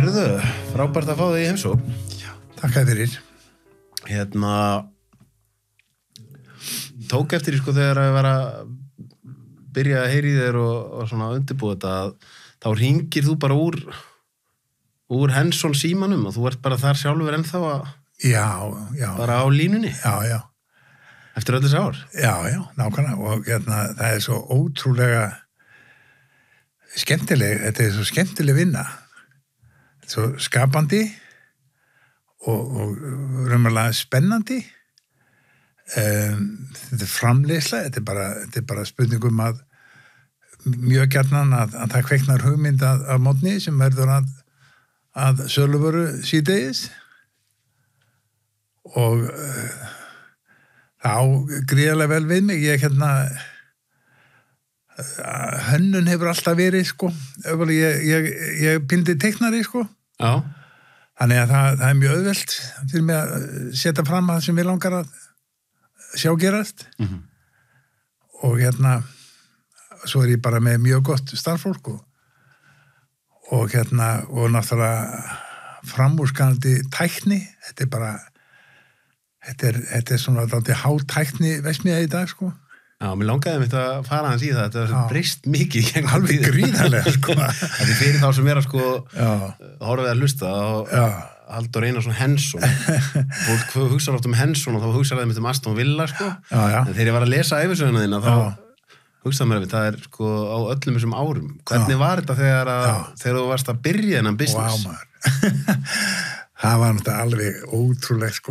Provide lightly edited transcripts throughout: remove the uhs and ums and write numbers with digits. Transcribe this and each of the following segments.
Heyrðu, frábært að fá þig í heimsókn. Já, þakka fyrir. Tók eftir því þegar að vera að byrja að heyri þér og svona undirbúið þetta að þá hringir þú bara úr Henson símanum og þú ert bara þar sjálfur ennþá að bara á línunni. Já. Eftir öll þessi ár. Já, nákvæmlega og það er svo ótrúlega skemmtileg, þetta er svo skemmtileg vinna. Svo skapandi og raunverulega spennandi. Þetta er framleiðsla, þetta er bara spurningum að mjög gjarnan að það kveiknar hugmynd af mótni sem verður að söluvöru síðdegis og það á gríðarlega vel við mig. Hönnun hefur alltaf verið, ég pindi teiknari, Já. Þannig að það er mjög auðvelt fyrir mig að setja fram það sem við langar að sjá gerast. Og svo er ég bara með mjög gott starffólk og náttúrulega framúrskarandi tækni. Þetta er svona dálítið hátækni verksmiðja í dag, Já, mér langaði mitt að fara hans í það. Þetta var breyst mikið. Alveg gríðarlega, Þetta er fyrir þá sem er að horfið að hlusta og Halldór Einarsson Henson. Fólk hugsaði oft Henson og þá hugsaði mitt Aston Villa, En þegar ég var að lesa ævisöguna þína, þá hugsaði mér að það er á öllum þessum árum. Hvernig var þetta þegar þú varst að byrja þennan business? Vá, maður. Það var náttúrulega alveg ótrúlegt,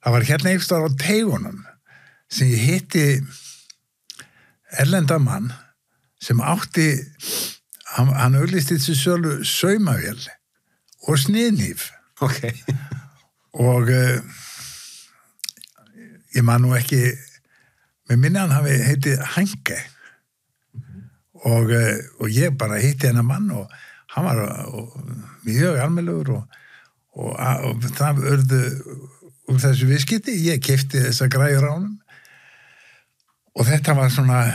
Það var einhvers staðar á Teigunum sem ég hitti erlenda mann sem átti, hann auglýsti þessu sölu saumavél og sniðnýf. Ok. Og ég man nú ekki, með minni hann hafi heitið Hanke. Og ég bara hitti hennar mann og hann var mjög almennilegur og það urðu úr þessu viðskipti. Ég keypti þessa græjur á honum. Og þetta var svona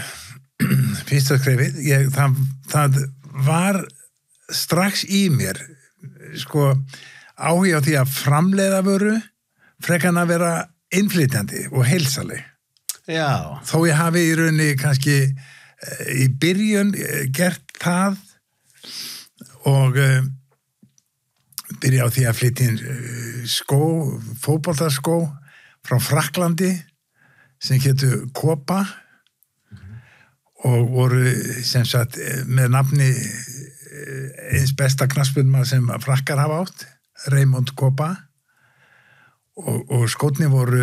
fyrsta skrefið. Það var strax í mér, áhugi á því að framleiða vöru frekar en að vera innflytjandi og heilsaleg. Já. Þó ég hafi í rauninni kannski í byrjun gert það og byrja á því að flytja inn fótboltaskó frá Frakklandi sem hétu Kopa og voru sem sagt með nafni eins besta knattspyrnumann sem Frakkar hafa átt, Raymond Kopa og skótni voru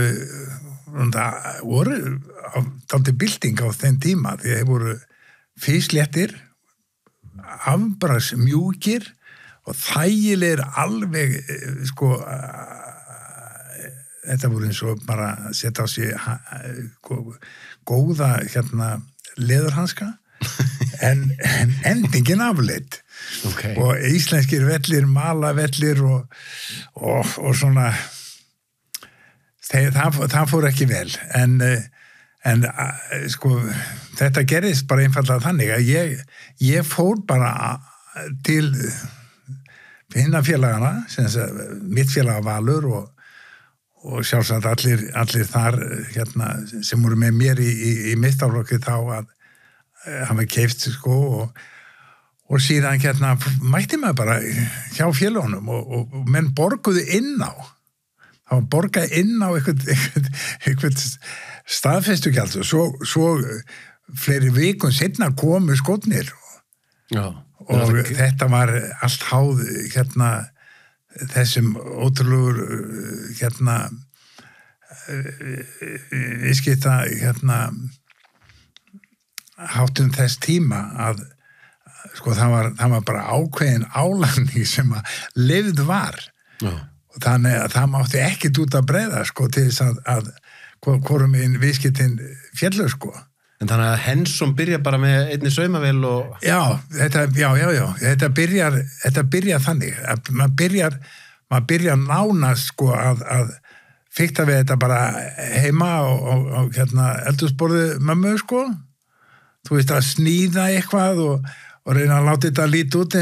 dálítið bylting á þeim tíma því að þeir voru físléttir, afbragðs mjúkir og þægilegir alveg þetta voru eins og bara að setja á sig góða leðurhanska en endingin afleitt. Okay. Og íslenskir vellir, malavellir og svona það fór ekki vel en þetta gerðist bara einfallega þannig að ég fór bara til hinna félagana mitt félag Valur og sjálfsagt allir þar sem voru með mér í meistaraflokki þá að hafa keypt og síðan mætti maður bara hjá félagunum og menn borguðu inn á það var borgað inn á eitthvað staðfestugjald og svo fleiri vikum seinna komu skotnir og þetta var allt háð þessum ótrúlegur viðskipta háttum þess tíma að það var bara ákveðin álagning sem að lifð var og þannig að það mátti ekkert út að breiða til þess að hvorum einn viðskiptin fjallu En þannig að Henson byrja bara með einni saumavél og... Já, þetta byrjar þannig. Maður byrjar nánast að fikta við þetta bara heima og eldhúsborði mömmu, Þú veist, að sníða eitthvað og reyna að láta þetta líti út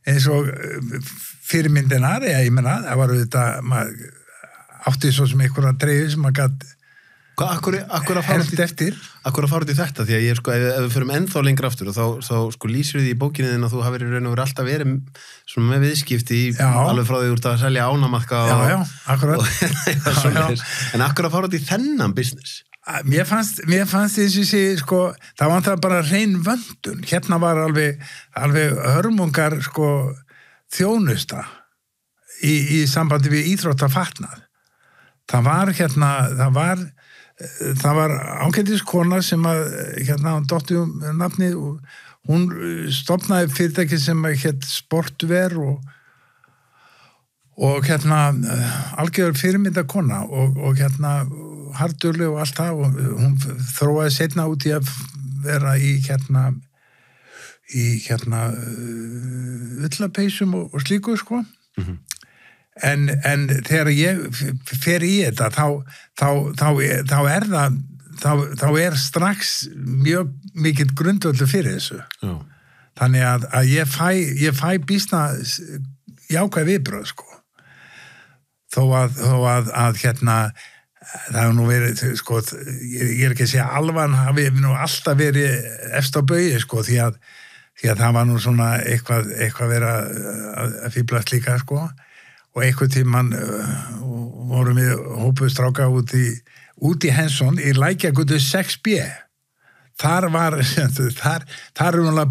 eins og fyrirmyndinar, ég menna, það var þetta, maður átti svo sem einhverja dreifir sem maður gætt held eftir. Akkur að fara út í þetta, því að ég sko, ef við förum ennþá lengra aftur, þá sko lýsir því í bókinni þinn að þú hafir í raun og verið alltaf verið svona með viðskipti alveg frá því úr að selja ánamaðka akkurat. En akkur að fara út í þennan business? Mér fannst þess að segja, sko, það var það bara hrein vöndun. Hérna var alveg hörmungar, sko, þjónusta í sambandi við íþróttafatnað. Það var ágætis kona sem að, hún dotti nafni, og hún stofnaði fyrirtæki sem hét Sportver og algjör fyrirmynda kona og hardurleg og allt það, og hún þróaði seinna út í að vera í ullapeysum og slíku, sko. En þegar ég fer í þetta, þá er strax mjög mikill grundvöldur fyrir þessu. Já. Þannig að ég fæ býsna jákvæð viðbröð, sko. Þó að það hefur nú verið, sko, ég er ekki að segja alvan hafi nú alltaf verið efst á baugi, sko, því að það var nú svona eitthvað verið að fíblast líka, sko. Og einhvern tímann vorum við hópuð stráka út í Hensson í Lækjargötu 6B. Þar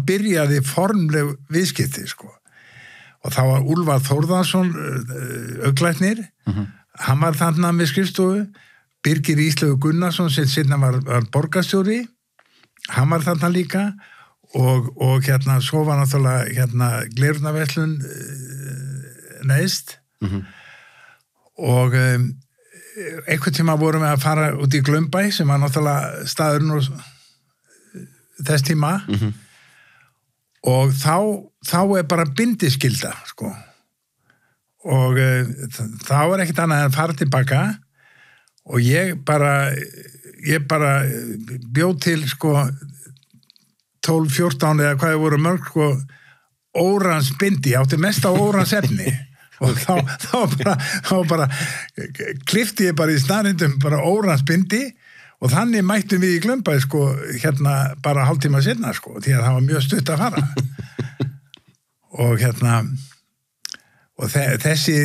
byrjaði formleg viðskipti, sko. Og þá var Úlfar Þórðarsson auglæknir, hann var þarna með skrifstofu, Birgir Íslaugur Gunnarsson sem seinna var borgarstjóri, hann var þarna líka, og svo var náttúrulega glerunarverslun neðst. Og einhvern tíma vorum við að fara út í Glaumbæ sem var náttúrulega staðurinn og þess tíma og þá er bara bindiskylda, sko, og þá er ekkert annað en að fara tilbaka og ég bara bjóð til, sko, 12-14 eða hvað voru mörg, sko, órans bindi, átti mest á órans efni og þá bara klifti ég bara í staðrindum bara órans bindi og þannig mættum við í Glaumbæ, sko, bara hálftíma seinna, sko, því að það var mjög stutt að fara og þessi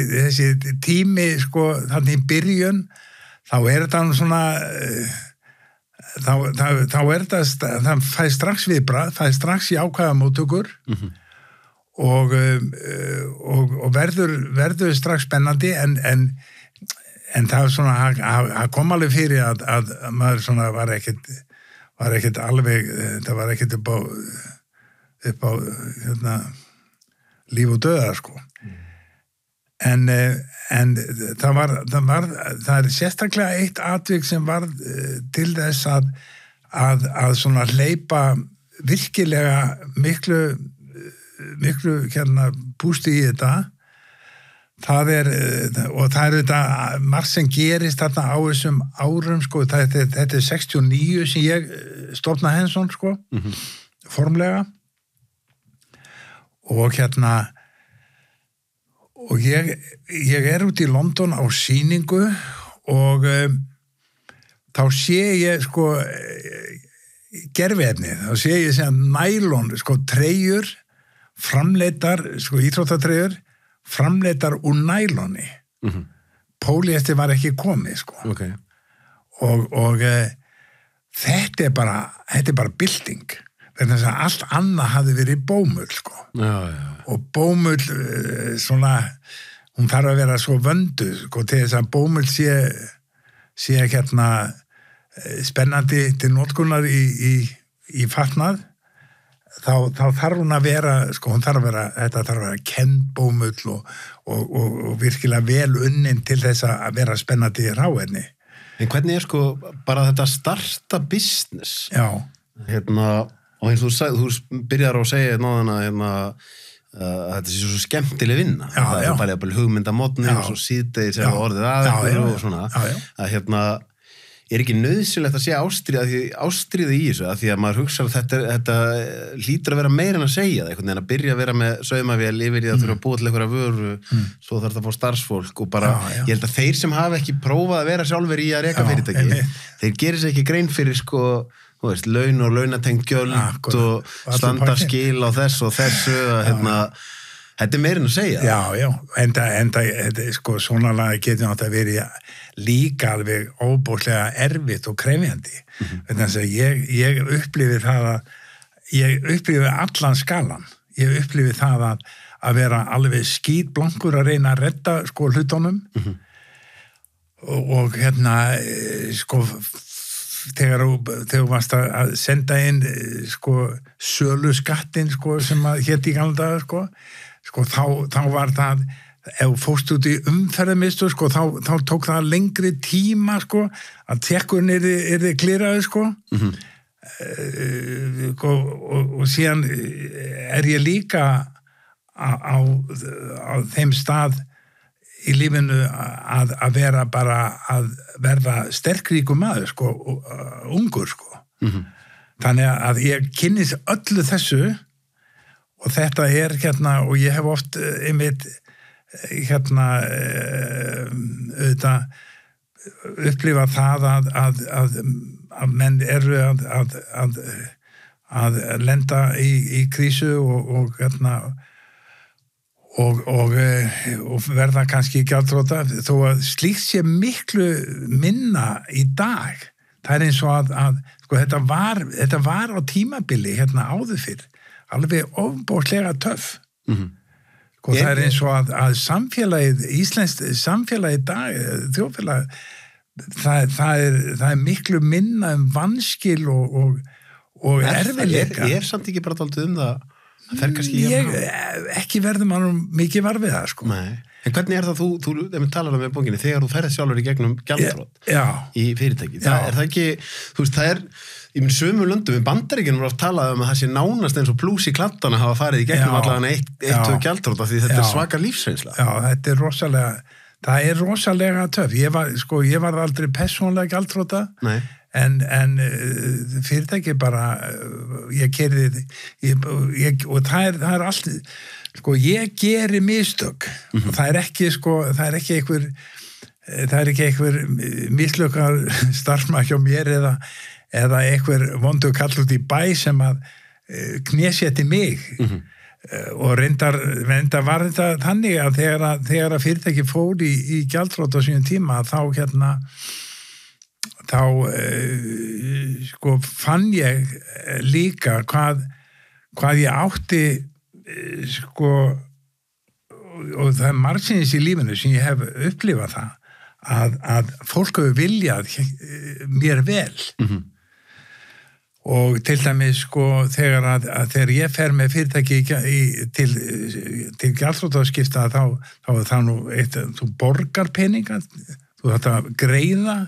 tími, sko, þannig í byrjun þá er þetta svona þá er þetta það fæði strax viðbragð, fæði strax í ákvæða móttökur og verður strax spennandi en það er svona að kom alveg fyrir að maður svona var ekkert alveg, það var ekkert upp á líf og döða, sko. En það er sérstaklega eitt atvik sem var til þess að svona hleypa virkilega miklu pústi í þetta. Það er þetta margt sem gerist þarna á þessum árum, sko, þetta er 69 sem ég stofnaði Hensson, sko, formlega og og ég er út í London á sýningu og þá sé ég, sko, gerviefni, þá sé ég sem nælon, sko, treyjur framleitar, sko, íþróttatreyjur framleitar úr næloni. Póliester var ekki komið, sko. Okay. Og þetta er bara bylting. Þannig að allt annað hafði verið bómull, sko. Já. Og bómull, svona, hún þarf að vera svo vönduð, sko, til þess að bómull sé spennandi til notkunar í fatnað. Þá þarf hún að vera, sko, þetta þarf að vera kendbómull og virkilega vel unnin til þess að vera spennandi í ráenni. En hvernig er, sko, bara þetta starta business? Já. Og eins og þú byrjar að segja náðan að þetta sé svo skemmtileg vinna. Já. Það er bara hugmyndamotni og svo síðdegi sem orðið aðeins og svona. Já. Að ekki nauðsynlegt að sé ástríða í þessu, að því að maður hugsa að þetta hlýtur að vera meira en að segja það, einhvern veginn að byrja að vera með saumavél yfir í að þurfa að búa til einhverja vöru, svo þarf það að fá starfsfólk og bara, ég held að þeir sem hafa ekki prófað að vera sjálfur í að reka fyrirtæki, þeir gerir sér ekki grein fyrir sko, þú veist, laun og launatengt gjöld og standarskil á þess og þessu, þetta meira en að segja. Já, enda sko, svona lag getur nátt að vera líka alveg óbúslega erfitt og krefjandi. Þannig að ég upplifi það ég upplifi allan skalan. Ég upplifi það að vera alveg skítblankur að reyna að redda sko hlutunum og sko þegar þú varst að senda inn sko sölu skattin sko sem að hétt í gamla daga sko þá var það ef fórst út í umferðarmiðstöð sko þá tók það lengri tíma sko að tekkurinn yrði kliraði sko og síðan ég líka á þeim stað í lífinu að vera bara að verða sterkríkur maður sko ungur sko þannig að ég kynnist öllu þessu og þetta og ég hef oft einmitt auðvitað upplifað það að menn eru að lenda í krísu og verða kannski gjaldþrota þó að slíkt sé miklu minna í dag. Það eins og að sko, þetta var á tímabili áður fyrr alveg ofboðslega töff. Sko, það eins og að samfélagið, íslenskt samfélagið í dag, þjóðfélagið, það miklu minna vanskil og erfiðleika. Ég samt ekki bara dálítið það fer kannski ekki verður mann mikið var við það, sko. Nei. En hvernig það þú talar með bókinni, þegar þú ferð sjálfur í gegnum gjaldþrot í fyrirtæki? Það er það ekki, þú veist, það í minn sömu löndum, við Bandaríkjunum oft talað að það sé nánast eins og plús í kladdana hafa farið í gegnum allavega eitt gjaldþrot af því þetta er svaka lífsreynsla. Já, þetta er rosalega töff. Ég var aldrei persónlega gjaldþrota, en fyrirtæki bara, ég kerði, og það er allt, sko, ég geri mistök og það er ekki einhver mislökar starfsmaður hjá mér eða einhver vondu kall út í bæ sem að knésetti mig og reyndar var þetta þannig að þegar að fyrirtæki fór í gjaldþrot á sínum tíma þá sko fann ég líka hvað ég átti sko og það er margsins í lífinu sem ég hef upplifað það að fólk hefur viljað mér vel og til dæmis sko þegar ég fer með fyrirtæki til gjaldþrotaskipta þá er það nú þú borgar peninga þú þarft að greiða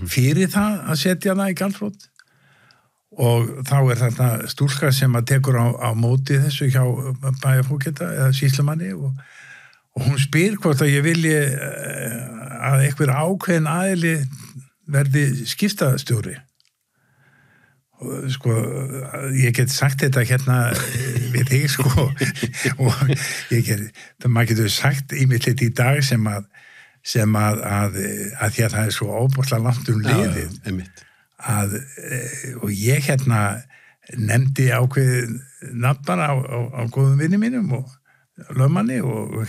fyrir það að setja það í gjaldþrot og þá er þetta stúlka sem að tekur á móti þessu hjá bæjarfógeta eða sýslumanni og hún spyr hvort að ég vilji að einhver ákveðin aðili verði skiptastjóri og sko ég get sagt þetta við þig sko og maður getur sagt ímillit í dag sem að því að það er svo óbúrslega langt liðið og ég nefndi ákveðið nafn bara á góðum vinni mínum og lögmanni og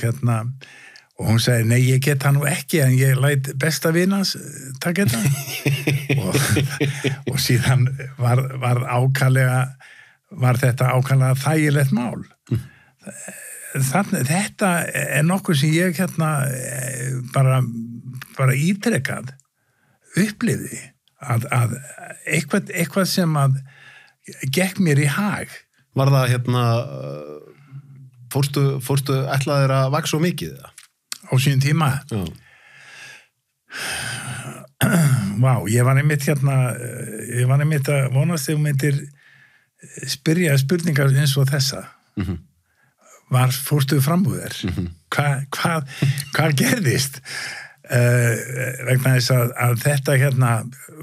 hún sagði, nei, ég get það nú ekki en ég læt besta vinas taka þetta og síðan var þetta ákallega þægilegt mál þetta er nokkuð sem ég bara ítrekkað upplifði að eitthvað sem að gekk mér í hag. Var það fórstu ætlaðir að vaxa svo mikið það? Á sínum tíma? Já. Vá, ég var einmitt að vonast þegar þú myndir spyrja spurningar eins og þessa. Fórstu frambúðir? Hvað gerðist? vegna þess að þetta hérna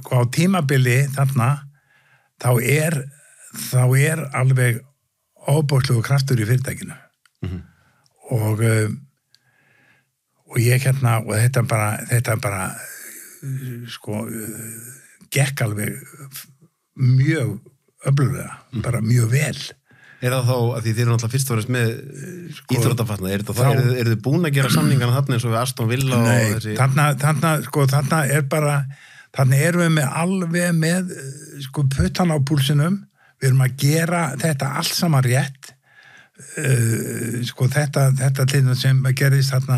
á tímabili þarna þá er alveg óbúslegur kraftur í fyrirtækinu og ég hérna og þetta bara sko gekk alveg mjög öfluglega, bara mjög vel. Það þá, að því þið eru náttúrulega fyrst og verðist með íþróttafatna, eru þið búin að gera samningana þarna eins og við Aston Villa og þessi? Þarna erum við alveg með sko puttan á púlsinum, við erum að gera þetta allt saman rétt, sko þetta hlýðum sem gerðist þarna,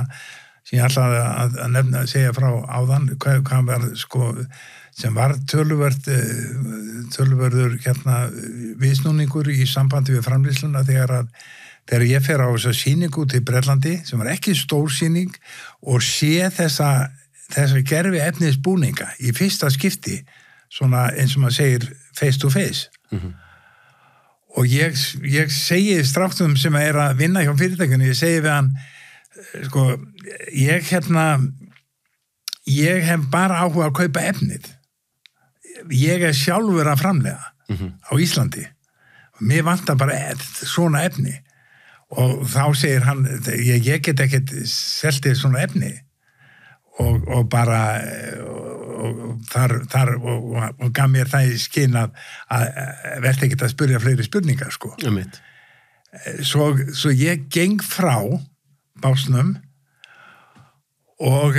sem ég ætlaði að nefna, að segja frá áðan, hvað var sko, sem var töluverður hérna viðsnúningur í sambandi við framlýsluna þegar ég fer á þessa sýningu til Bretlandi, sem var ekki stór sýning, og sé þessa gerfi efnis búninga í fyrsta skipti, svona eins og maður segir face to face. Og ég segi stráktum sem er að vinna hjá fyrirtækinu, ég segi við hann, sko, ég hef bara áhuga að kaupa efnið. Ég er sjálfur að framlega á Íslandi. Mér vantar bara svona efni. Og þá segir hann, ég get ekkert seltið svona efni. Og bara og gaf mér það í skinn að verði ekkert að spyrja fleiri spurningar, sko. Svo ég geng frá básnum og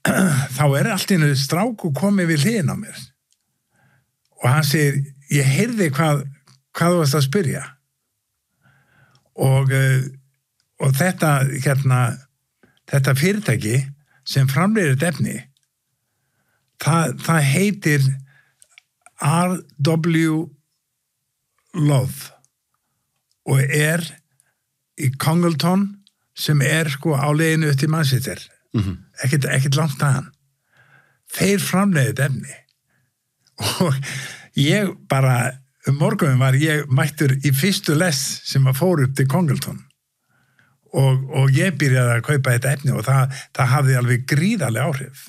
þá er allt í einu stráku komið við hliðina á mér og hann segir, ég heyrði hvað þú varst að spyrja og þetta þetta fyrirtæki sem framleiðir efni það heitir R.W. Love og er í Congleton sem er sko á leiðinu upp til Manchester ekkert langt að hann þeir framleiðir efni og ég bara morgunin var ég mættur í fyrstu less sem að fór upp til Congleton og ég byrjaði að kaupa þetta efni og það hafði alveg gríðarleg áhrif.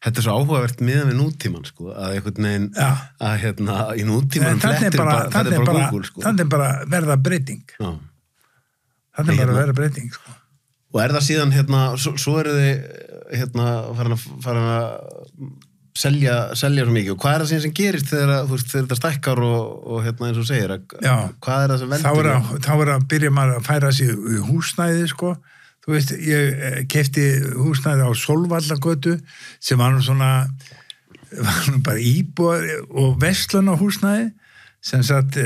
Þetta er svo áhugavert miðan við nútíman, sko, að einhvern veginn að hérna í nútímanum flettir þetta er bara Google, sko. Þannig er bara verða breyting. Þannig er bara verða breyting, sko. Og það síðan, hérna, svo eru þið hérna farin að selja svo mikið og hvað það sem gerist þegar þetta stækkar og hérna eins og segir hvað það sem veldur? Þá að byrja maður að færa sig í húsnæði, sko. Þú veist, ég keypti húsnæði á Sólvallagötu sem var svona bara íbúð og verslun á húsnæði sem sagt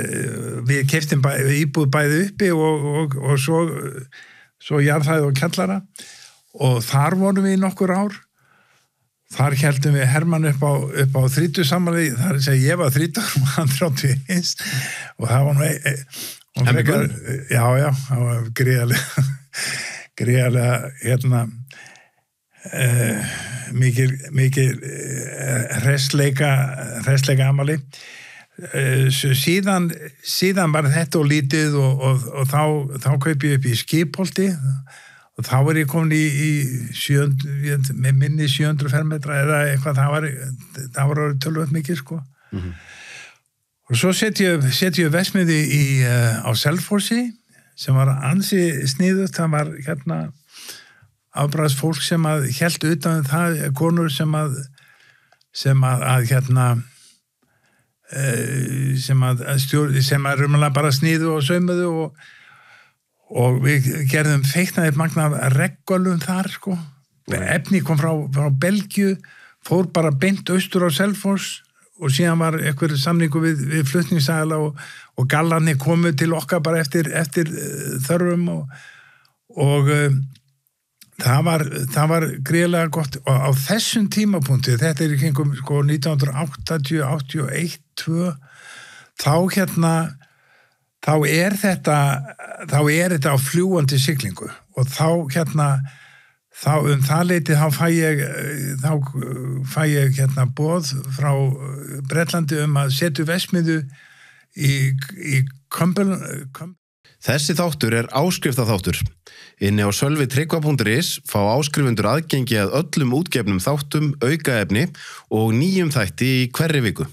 við keyptum íbúð bæði uppi og svo jarðhæð og kjallara og þar vorum við í nokkur ár. Þar heldum við Hermann upp á 30 samanlega, þar sem ég var 30 og hann 31 og það var það var gríðarlega hérna mikil hressleika amali síðan var þetta og lítið og þá kaupi ég upp í Skipholti og þá var ég komin með minni 700 fermetra eða eitthvað, það var tölvöld mikið, sko. Og svo sett ég verksmiðju á Selfossi sem var ansi sniðugt, það var hérna afbragðs fólk sem að hélt utan það, konur sem að hérna sem að raunverulega bara sniðu og saumuðu og við gerðum feiknaði magna reggölum þar, sko. Efni kom frá Belgíu, fór bara beint austur á Selfoss og síðan var einhver samningu við flutningsaðila og gallarnir komu til okkar bara eftir þörfum og það var gríðarlega gott og á þessum tímapunkti, þetta er í kringum sko 1980, 81, 2 þá er þetta á fljúgandi siglingu og þá það leiti þá fæ ég hérna boð frá Bretlandi að setja verksmiðju í Cumberland. Þessi þáttur áskriftaþáttur. Inni á sölvi.tryggva.is fá áskrifundur aðgengi að öllum útgefnum þáttum, aukaefni og nýjum þætti í hverri viku.